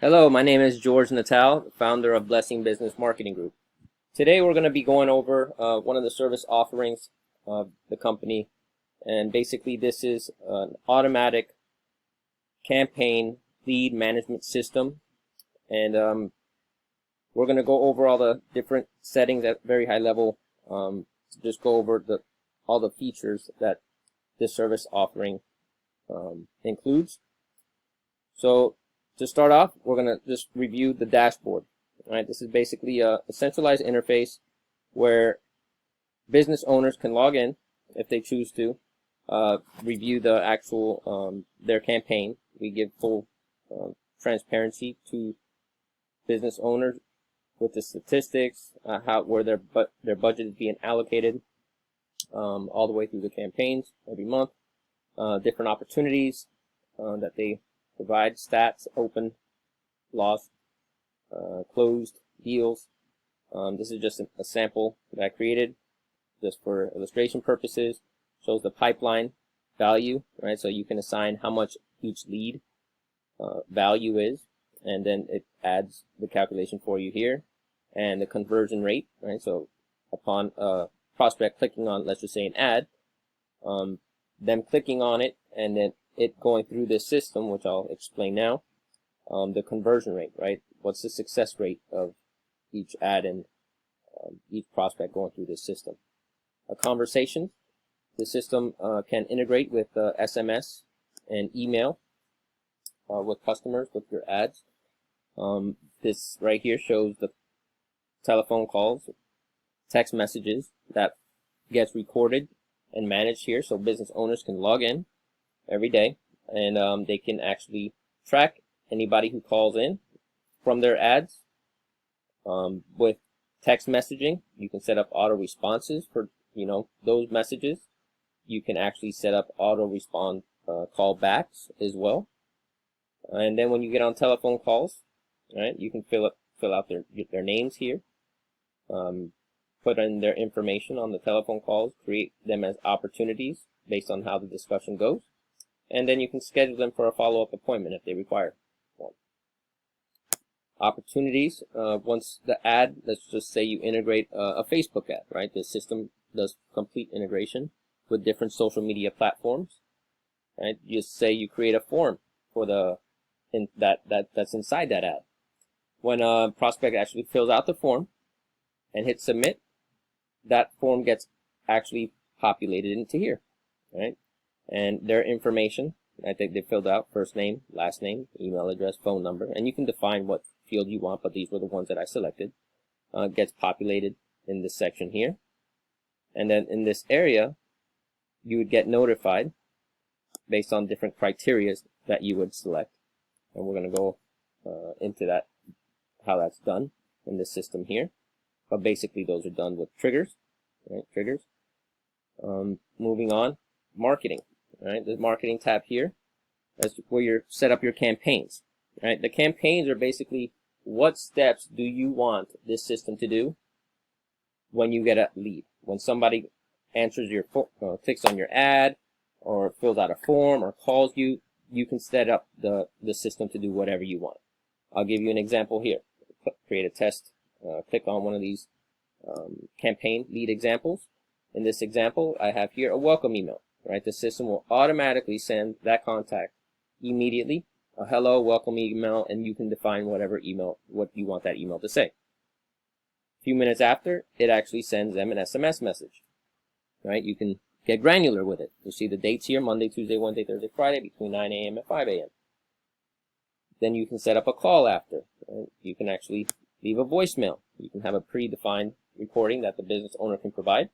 Hello, my name is George Natal, founder of Blessing Business Marketing Group. Today we're going to be going over one of the service offerings of the company, and basically this is an automatic campaign lead management system, and we're going to go over all the different settings at very high level to just go over all the features that this service offering includes. So to start off, we're going to just review the dashboard. All right, this is basically a centralized interface where business owners can log in if they choose to, review the actual their campaign. We give full transparency to business owners with the statistics, where their budget is being allocated, all the way through the campaigns every month, different opportunities that they provide, stats, open, lost, closed deals. This is just a sample that I created just for illustration purposes. Shows the pipeline value, right? So you can assign how much each lead value is, and then it adds the calculation for you here, and the conversion rate, right? So upon a prospect clicking on, let's just say, an ad, them clicking on it, and then it going through this system, which I'll explain now, the conversion rate, right? What's the success rate of each ad and each prospect going through this system? A conversation, the system can integrate with SMS and email with customers with your ads. This right here shows the telephone calls, text messages that gets recorded and managed here, so business owners can log in every day, and they can actually track anybody who calls in from their ads. With text messaging, you can set up auto responses for those messages. You can actually set up auto respond callbacks as well. And then when you get on telephone calls, right, you can fill out their names here, put in their information on the telephone calls, create them as opportunities based on how the discussion goes, and then you can schedule them for a follow-up appointment if they require one. Opportunities, once the ad, let's just say you integrate a Facebook ad, right? The system does complete integration with different social media platforms, right? Just say you create a form for that's inside that ad. When a prospect actually fills out the form and hits submit, that form gets actually populated into here, right? And their information, I think they filled out first name, last name, email address, phone number, and you can define what field you want, but these were the ones that I selected. Gets populated in this section here. And then in this area, you would get notified based on different criteria that you would select. And we're going to go into that, how that's done in this system here. But basically those are done with triggers, right? Triggers. Moving on, marketing, right? The marketing tab here, that's where you set up your campaigns, right? The campaigns are basically what steps do you want this system to do when you get a lead. When somebody answers your clicks on your ad or fills out a form or calls you, you can set up the system to do whatever you want. I'll give you an example here. Create a test, click on one of these campaign lead examples. In this example, I have here a welcome email, right? The system will automatically send that contact immediately a hello, welcome email, and you can define what you want that email to say. A few minutes after, it actually sends them an SMS message, right? You can get granular with it. You see the dates here, Monday, Tuesday, Wednesday, Thursday, Friday, between 9 a.m. and 5 a.m. Then you can set up a call after. Right? You can actually leave a voicemail. You can have a predefined recording that the business owner can provide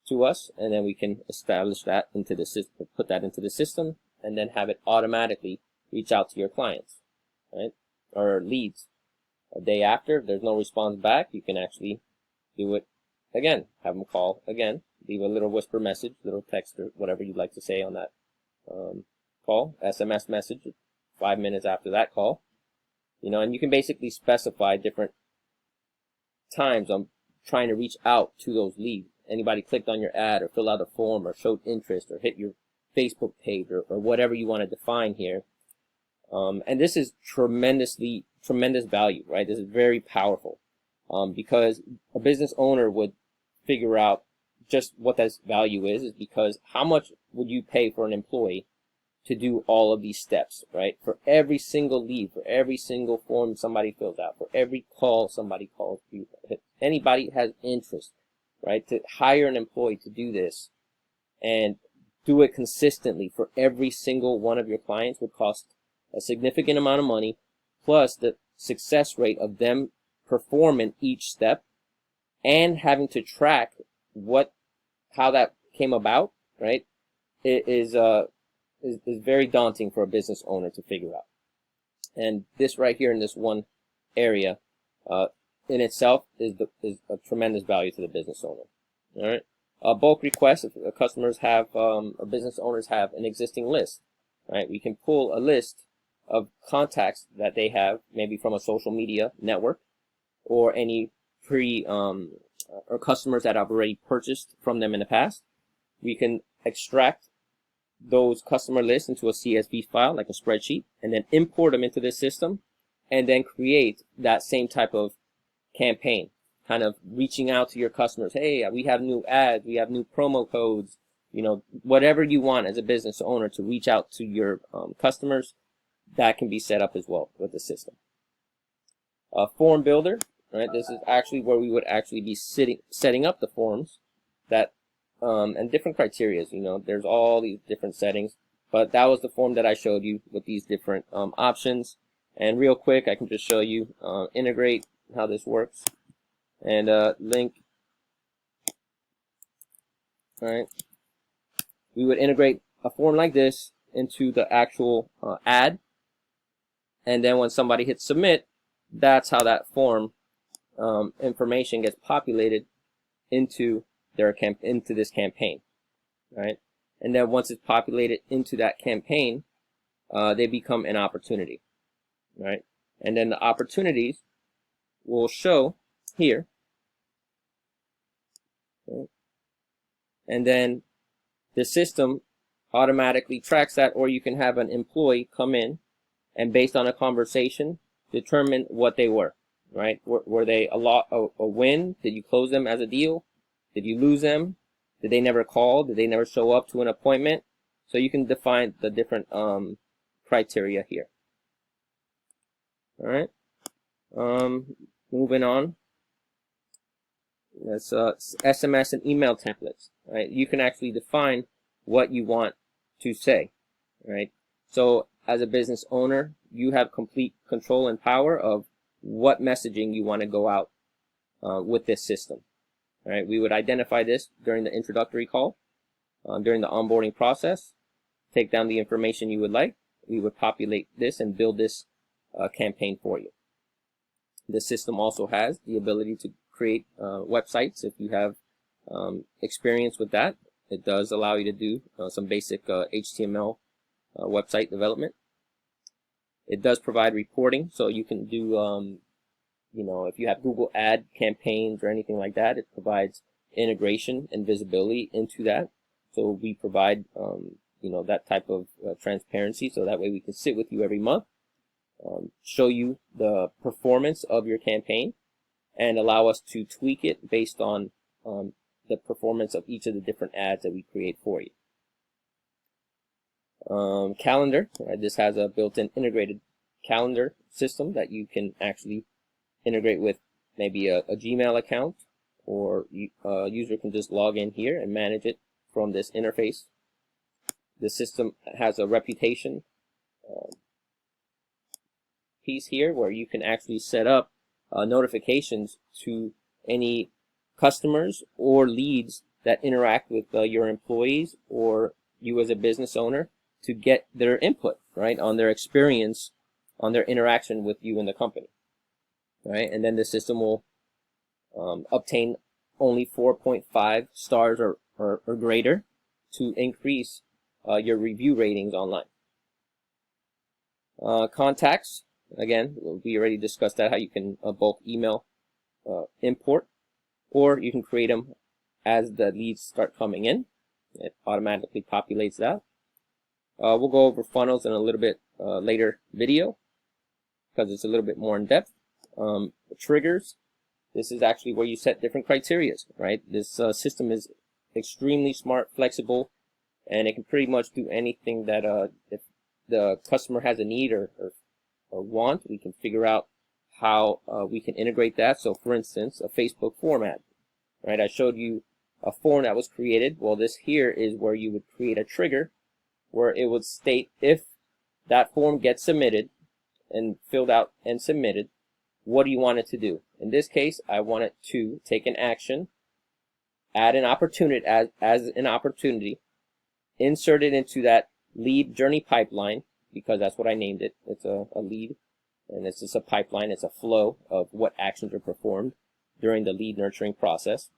to us, and then we can establish that into the system, put that into the system, and then have it automatically reach out to your clients, right? Or leads. A day after, if there's no response back, you can actually do it again. Have them call again. Leave a little whisper message, little text, or whatever you'd like to say on that call. SMS message 5 minutes after that call. And you can basically specify different times I'm trying to reach out to those leads. Anybody clicked on your ad or filled out a form or showed interest or hit your Facebook page or whatever you want to define here. And this is tremendous value, right? This is very powerful, because a business owner would figure out just what that value is because how much would you pay for an employee to do all of these steps, right? For every single lead, for every single form somebody fills out, for every call somebody calls you, if anybody has interest, right, to hire an employee to do this and do it consistently for every single one of your clients would cost a significant amount of money, plus the success rate of them performing each step and having to track how that came about, right? It is very daunting for a business owner to figure out. And this right here in this one area, in itself is a tremendous value to the business owner. All right. Bulk requests, if customers have, or business owners have an existing list, right? We can pull a list of contacts that they have, maybe from a social media network or any or customers that have already purchased from them in the past. We can extract those customer lists into a CSV file, like a spreadsheet, and then import them into this system, and then create that same type of campaign, kind of reaching out to your customers. Hey, we have new ads, we have new promo codes, whatever you want as a business owner to reach out to your customers, that can be set up as well with the system. Form builder, right? This is actually where we would actually be setting up the forms that and different criteria. There's all these different settings, but that was the form that I showed you with these different options. And real quick, I can just show you integrate how this works, and link. All right, we would integrate a form like this into the actual ad, and then when somebody hits submit, that's how that form information gets populated into this campaign, right? And then once it's populated into that campaign, they become an opportunity, right? And then the opportunities will show here, right? And then the system automatically tracks that, or you can have an employee come in and based on a conversation determine what they were, right? Were they a win? Did you close them as a deal? Did you lose them? Did they never call? Did they never show up to an appointment? So you can define the different criteria here. All right. Moving on. That's SMS and email templates. Right. You can actually define what you want to say. Right. So as a business owner, you have complete control and power of what messaging you want to go out with this system. All right, we would identify this during the introductory call, during the onboarding process, take down the information you would like. We would populate this and build this campaign for you. The system also has the ability to create websites if you have experience with that. It does allow you to do some basic HTML website development. It does provide reporting, so you can do if you have Google ad campaigns or anything like that, it provides integration and visibility into that. So we provide, that type of transparency, so that way we can sit with you every month, show you the performance of your campaign, and allow us to tweak it based on the performance of each of the different ads that we create for you. Calendar, right? This has a built-in integrated calendar system that you can actually integrate with maybe a Gmail account, or a user can just log in here and manage it from this interface. The system has a reputation piece here where you can actually set up notifications to any customers or leads that interact with your employees or you as a business owner to get their input, right, on their experience, on their interaction with you and the company. Right, and then the system will obtain only 4.5 stars or greater to increase your review ratings online. Contacts, again, we already discussed that, how you can bulk email import, or you can create them as the leads start coming in. It automatically populates that. We'll go over funnels in a little bit later video because it's a little bit more in depth. Triggers. This is actually where you set different criterias, right? This system is extremely smart, flexible, and it can pretty much do anything that if the customer has a need or want, we can figure out how we can integrate that. So for instance, a Facebook format, right? I showed you a form that was created. Well, this here is where you would create a trigger where it would state if that form gets submitted and filled out and submitted, what do you want it to do? In this case, I want it to take an action, add an opportunity as an opportunity, insert it into that lead journey pipeline, because that's what I named it. It's a lead, and it's just a pipeline. It's a flow of what actions are performed during the lead nurturing process.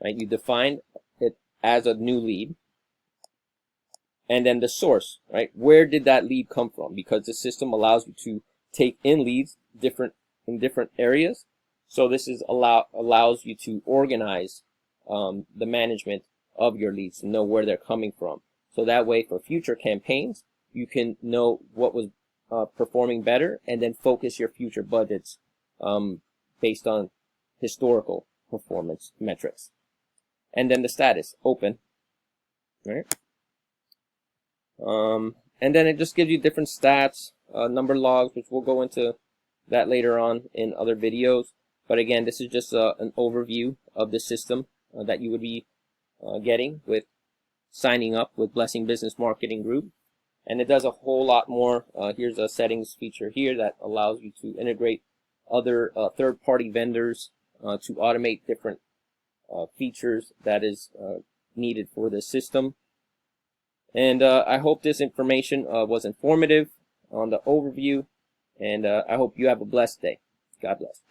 Right? You define it as a new lead, and then the source. Right? Where did that lead come from? Because the system allows you to take in leads in different areas. So this is allows you to organize the management of your leads, to know where they're coming from. So that way, for future campaigns, you can know what was performing better, and then focus your future budgets based on historical performance metrics. And then the status, open, right? And then it just gives you different stats, number logs, which we'll go into that later on in other videos. But again, this is just an overview of the system that you would be getting with signing up with Blessing Business Marketing Group. And it does a whole lot more. Here's a settings feature here that allows you to integrate other third-party vendors to automate different features that is needed for the system. And I hope this information was informative on the overview, and I hope you have a blessed day. God bless.